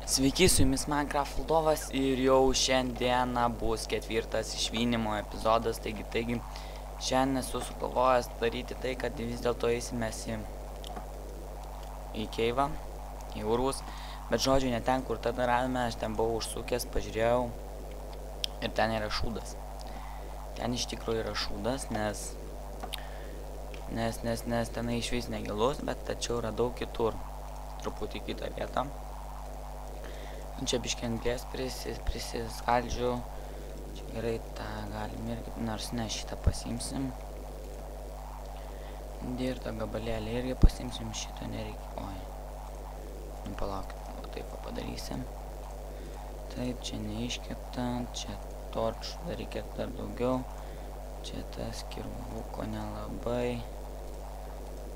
Sveiki, su jumis Minecraft valdovas ir jau šiandieną bus 4 išvynimo epizodas, taigi šiandien esu sugalvojęs daryti tai, kad vis dėlto eisime į keivą, į urvus, bet žodžiu ne ten, kur tada radome, aš ten buvau užsukęs, pažiūrėjau ir ten yra šūdas. Ten iš tikrųjų yra šūdas, nes tenai išvis negilus, bet tačiau radau kitur, truputį kitą vietą. Čia biškį anglės prisiskaldžiu. Čia gerai, tą galim irgi, nors ne, šitą pasimsim. Dirtą gabalėlį irgi pasimsim, šitą nereikia. Oi. Nu, palaukit, o taip padarysim. Taip, čia neiškepta, čia torčų dar reikėtų dar daugiau. Čia tas kirvuko nelabai.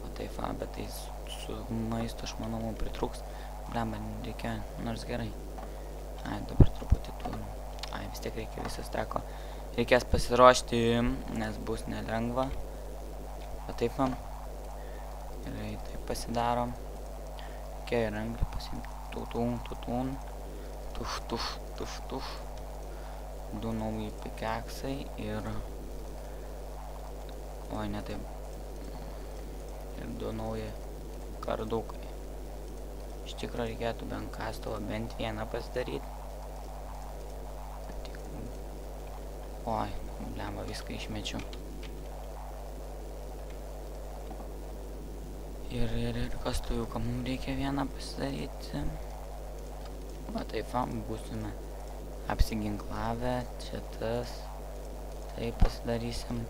O taip, bet tai su maistu aš manau mums pritrūks. Blemba, reikia, nors gerai. Ai, dabar truputį turim. Ai, vis tiek reikia visas teko. Reikės pasiruošti, nes bus nelengva. O taip, gerai, taip pasidarom. Reikia ir anglį pasimti. Tutun. Tuf. 2 nauji pikeksai ir... Oi, ne taip. Ir 2 nauji kardukai. Iš tikro reikėtų bent kastuvą, bent vieną pasidaryti. Oi, blemba, viską išmečiu. Ir kastuviuką mums reikia vieną pasidaryti. Va taip, būsime apsiginklavę, čia tas. Taip pasidarysim.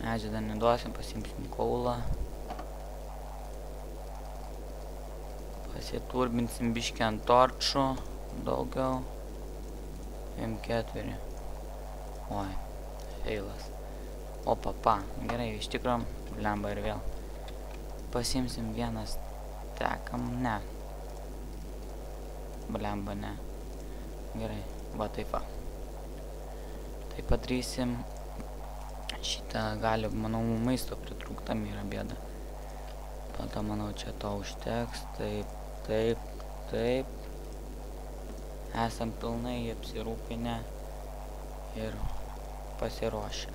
Medžią dar neduosim, pasimsim kaulą. Pasiturbinsim biškį ant torčų daugiau. M4. Oi, feilas. O papa, gerai, iš tikrųjų, blemba ir vėl. Pasimsim vienas tekam, ne. Blemba, ne. Gerai, va taip va. Tai padarysim. Šitą gali, manau, maisto pritrūktam yra bėda. Tada, manau, čia to užteks. Taip. Esam pilnai apsirūpinę ir pasiruošę.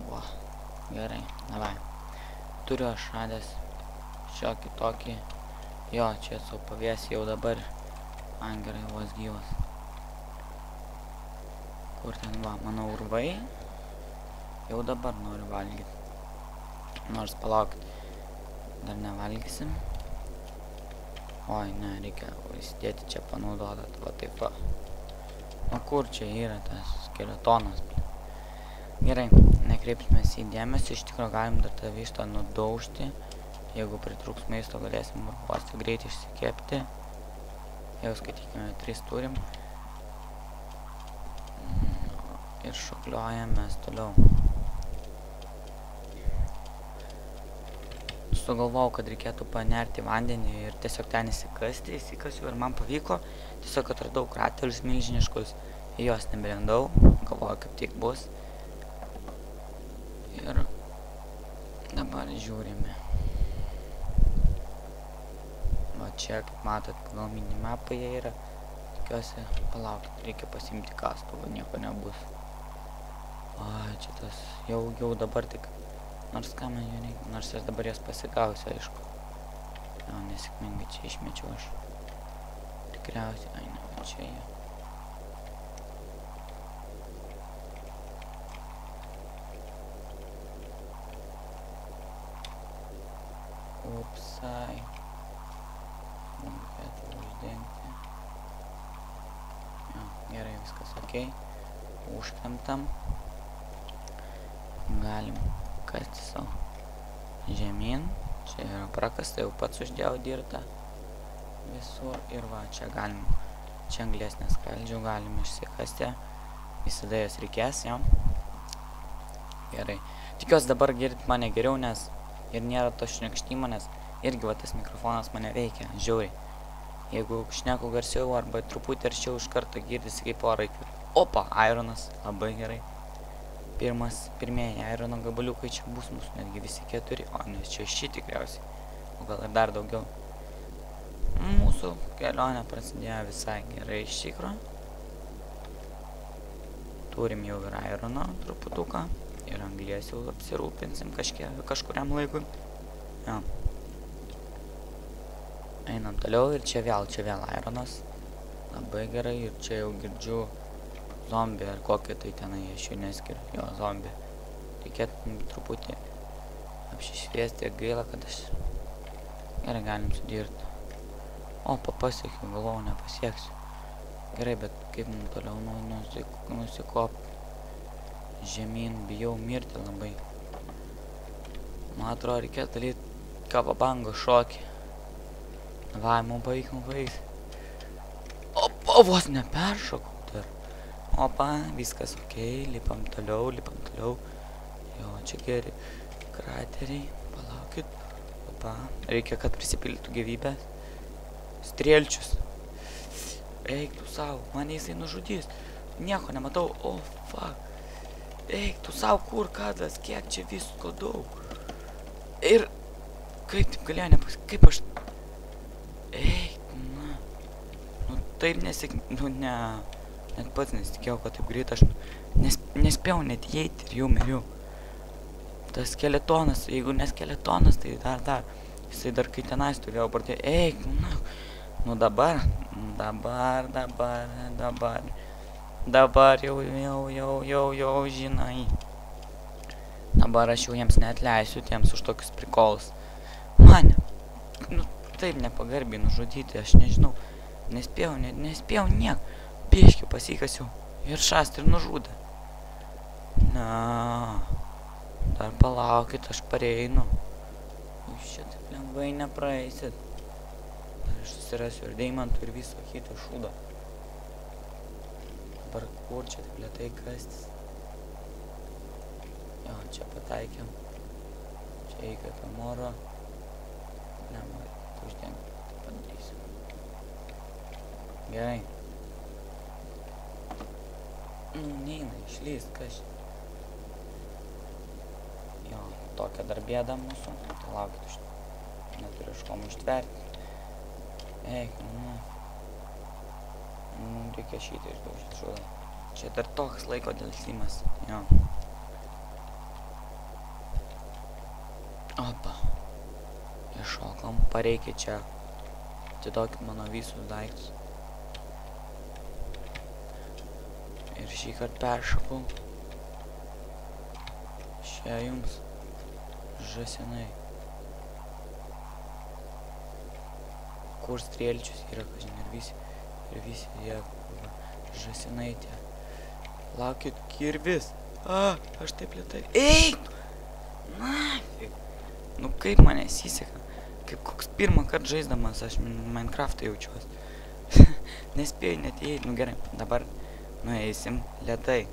Va, gerai, davai. Turiu aš radęs šiokį tokį. Jo, čia esu pavės jau dabar. Man gerai, vos gyvas. Kur ten, va, mano urvai. Jau dabar noriu valgyti. Nors palaukit. Dar nevalgysim. Oi, ne, reikia įsidėti čia panaudotą. Va taip va. O kur čia yra tas skeletonas? Gerai, nekreipsimės į dėmesį. Iš tikrųjų galim dar tą vištą nudaužti. Jeigu pritrūks maisto, galėsim vos greit išsikepti. Jau skaitykime, 3 turim. Ir šokliuojam mes toliau. Sugalvojau, kad reikėtų panerti vandenį ir tiesiog ten įsikasti. Įsikasiu ir man pavyko. Tiesiog atradau kraterius milžiniškus. Į juos nebelendau. Galvoju, kaip tik bus. Ir dabar žiūrime. Va čia, kaip matot, pagal minimapą jie yra. Tikiuosi, palaukit, reikia pasimti kastuvą, nieko nebus. O, čia tas jau dabar tik. Nors ką man jų reikia, nors aš dabar jas pasigausiu, aišku. Jo, nesėkmingai čia išmečiau aš. Tikriausiai, ai ne, čia jie. Upsai. Reikėtų uždengti. Jo, gerai, viskas okei. Užkremtam. Galim kasti savo žemyn. Čia yra prakasta, jau pats uždėjau dirtą visur. Ir va, čia galim, čia anglės neskaldžiau, galim išsikasti. Visada jas reikės, jo. Gerai. Tikiuosi dabar girdit mane geriau, nes ir nėra to šnekštimo, nes irgi va tas mikrofonas mane veikia, žiauriai. Jeigu šneku garsiau arba truputį arčiau iš karto girdisi kaip orai. Opa, ironas, labai gerai. pirmieji irono gabaliukai čia bus mūsų netgi visi 4, o nes čia ši tikriausiai, o gal ir dar daugiau. Mūsų kelionė prasidėjo visai gerai iš tikro. Turim jau ir irono truputuką, ir anglies jau apsirūpinsim kažkuriam laikui. Jo. Einam toliau ir čia vėl ironas. Labai gerai, ir čia jau girdžiu zombį ar kokį tai tenai, aš jų neskiriu, jo zombį. Reikėtų truputį apsišviesti, gaila, kad aš gerai galim sudirbti. O, pasiekiu, galvau, nepasieksiu. Gerai, bet kaip mums toliau nusikop žemyn, bijau mirti labai. Man atrodo, reikėtų daryti kababango šokį. Va, mums pavyks. Opa, vos neperšokau dar. Opa, viskas ok, lipam toliau. Jo, čia geri krateriai, palaukit. Opa, reikia, kad prisipildytų gyvybės. Strėlčius. Eik tu savo, mane jisai nužudys. Nieko nematau, o fuck. Eik tu savo, kur kadas, kiek čia visko daug. Ir kaip taip galėjo nepasakyti, kaip aš... Eik, na. Nu taip net pats nesitikėjau, kad taip greit aš nespėjau net įeiti ir jau miriu. Tas skeletonas, jeigu ne skeletonas, tai dar. Jisai dar kai tenais turėjo partį. Eik, na. Nu dabar jau žinai. Dabar aš jau jiems neatleisiu tiems už tokius prikolus. Mane, nu taip nepagarbiai nužudyti, aš nežinau. Nespėjau niek. Biškį pasikasiau ir šast ir nužudė. Na, dar palaukit, aš pareinu. Jūs čia taip lengvai nepraeisit. Aš susirasiu ir deimantų ir viso kito šūdo. Dabar kur čia taip lėtai kastis? Jo, čia pataikiam. Čia įkvėpiam oro. Ne, man uždengti, tai padarysiu. Gerai. Nu, neina, išlys, kas čia. Jo, tokia dar bėda mūsų. Tai laukit, aš neturiu iš kom ištverti. Eik, nu. Reikia šitą išdaužyti šūdą. Čia dar toks laiko dėlsimas. Jo. Opa. Iššokom. Pareikia čia. Atiduokit mano visus daiktus. Ir šį kartą peršokau. Čia jums žąsinai. Kur strėlčius yra, kažin, ir visi jie žąsinai tie. Laukit, kirvis. Aš taip lėtai. Eik! Nafig. Nu kaip man nesiseka. Kaip koks pirmą kartą žaisdamas aš Minecraft'ą jaučiuos. Nespėjau net įeiti. Nu gerai, dabar nueisim lėtai.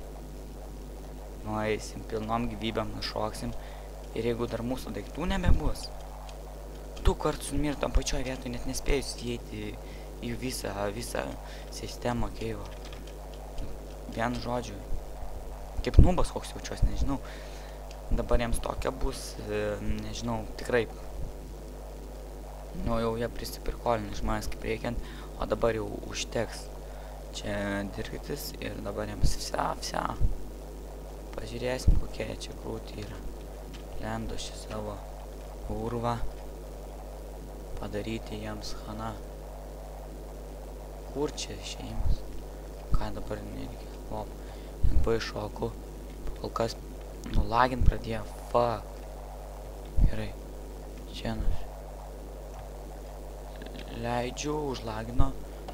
Nueisim pilnom gyvybėm, nušoksim. Ir jeigu dar mūsų daiktų nebebus, 2 kartus numirtam pačioj vietoj, net nespėjus įeiti į visą sistemą keivo. Vien žodžiu. Kaip nubas koks jaučiuos, nežinau. Dabar jiems tokia bus, nežinau, tikrai. Nu jau jie prisipirkolina iš manęs kaip reikiant, o dabar jau užteks čia dirgtis ir dabar jiems vsia. Pažiūrėsim, kokie čia krūti yra. Lendo šį savo urvą. Padaryti jiems chana. Kur čia išėjimas? Ką dabar nereikia? O, lengvai šoku. Kol kas nulagint pradėjo. Fuck. Gerai. Čia leidžiu, užlagino.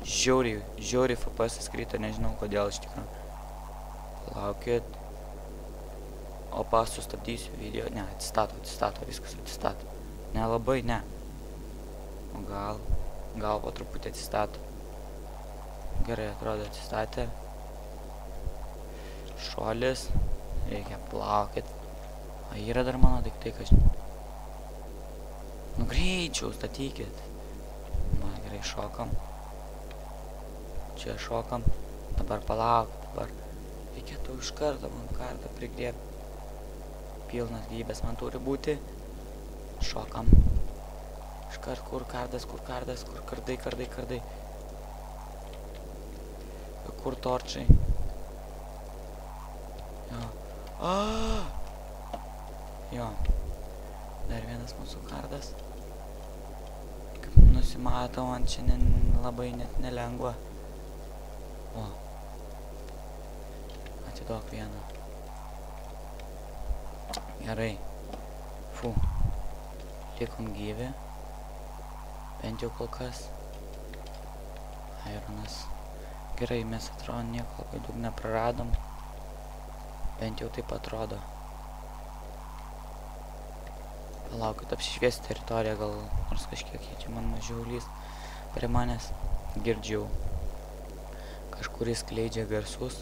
Žiauriai FPS krito, nežinau kodėl iš tikrųjų. Palaukit. Opa, sustabdysiu video. Ne, atsistato, viskas atsistato. Nelabai, ne. O gal po truputį atsistato. Gerai, atrodo atsistatė. Šuolis. Reikia plaukit. Yra dar mano daiktai, kažin. Nu greičiau statykit. Va, gerai, šokam. Čia šokam. Dabar palaukit, dabar. Reikėtų iš karto man kartą prigriebti. Pilnas gyvybės man turi būti. Šokam. Iškart kur kardai, kardai. Kur torčiai. Jo. Jo. Dar vienas mūsų kardas. Kaip nusimato, man čia labai net nelengva. O. Atiduok vieną. Gerai. Fu. Likom gyvi. Bent jau kol kas. Ironas. Gerai, mes atrodo nieko labai daug nepraradom. Bent jau taip atrodo. Palaukit, apsišviesti teritoriją, gal nors kažkiek jie čia man mažiau lys prie manęs. Girdžiau. Kažkuris skleidžia garsus.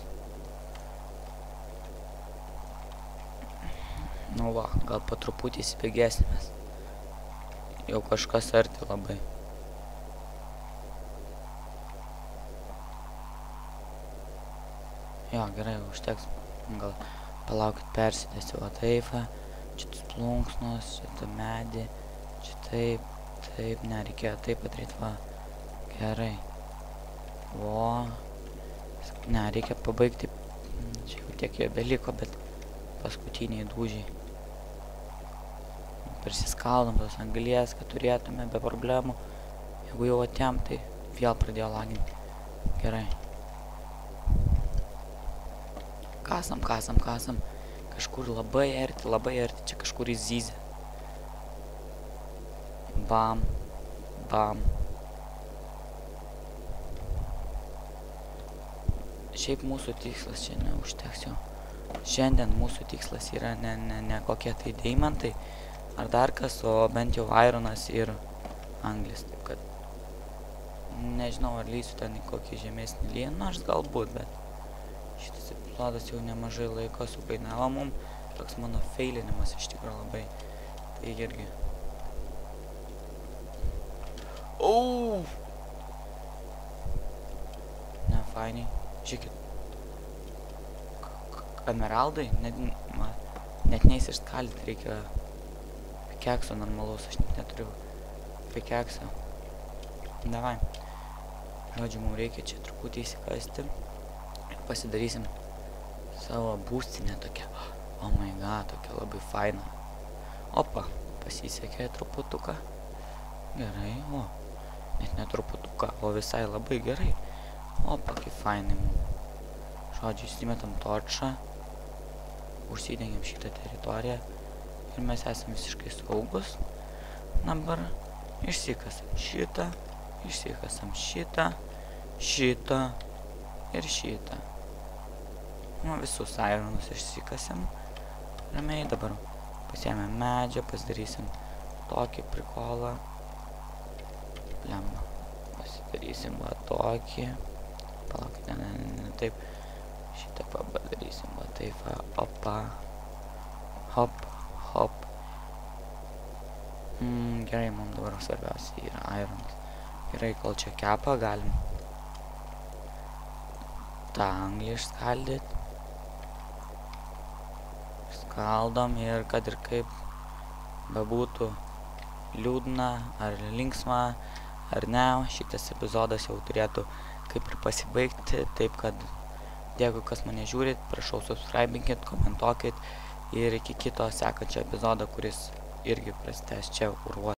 Nu va, gal po truputį įsibėgėsimės. Jau kažkas arti labai. Jo, gerai, užteks. Gal palaukit, persidėsiu va taip. Čia tus plunksnos, čia tą medį. Čia taip, ne, reikėjo taip padaryti, va. Gerai. Vo. Ne, reikia pabaigti. Čia jau tiek jo beliko, bet paskutiniai dūžiai. Prisiskaldom tos anglies, kad turėtume be problemų. Jeigu jau atėm, tai vėl pradėjo laginti. Gerai. Kasam. Kažkur labai arti, čia kažkur įzyzė. Bam. Šiaip mūsų tikslas čia neužteks jau. Šiandien mūsų tikslas yra ne kokie tai deimantai ar dar kas, o bent jau ironas ir anglis. Taip kad nežinau, ar lysiu ten į kokį žemesnį lygį, nors galbūt, bet šitas epizodas jau nemažai laiko sukainavo mum. Toks mano feilinimas iš tikrųjų labai. Tai irgi. Ne, fainiai. Žiūrėkit. Emeraldai? Net neįsiskaldyti reikia pikekso normalaus. Aš net neturiu pikekso. Davai. Žodžiu, mums reikia čia truputį įsikasti. Pasidarysim savo būstinę tokią. Oh my god, tokia labai faina. Opa, pasisekė truputuką. Gerai, o. Net ne truputuką, o visai labai gerai. Opa, kaip fainai mums. Žodžiu, įsimetam torčą. Užsidengiam šitą teritoriją. Ir mes esam visiškai saugus. Dabar išsikasam šitą. Išsikasam šitą. Šitą. Ir šitą. Nu, visus ironus išsikasėm. Ramiai dabar pasiėmėm medžią, pasidarysim tokį prikolą. Lemba. Pasidarysim va tokį. Palaukit, ne, taip. Šitą padarysim va taip, va, opa. Hop. Gerai, mums dabar svarbiausia yra ironas. Gerai, kol čia kepa, galim tą anglį išskaldyti. Skaldom ir kad ir kaip bebūtų liūdna ar linksma ar ne, šitas epizodas jau turėtų kaip ir pasibaigti. Taip kad dėkui, kas mane žiūrit, prašau subscribinkit, komentuokit ir iki kito sekančio epizodo, kuris irgi prasidės čia urvuose.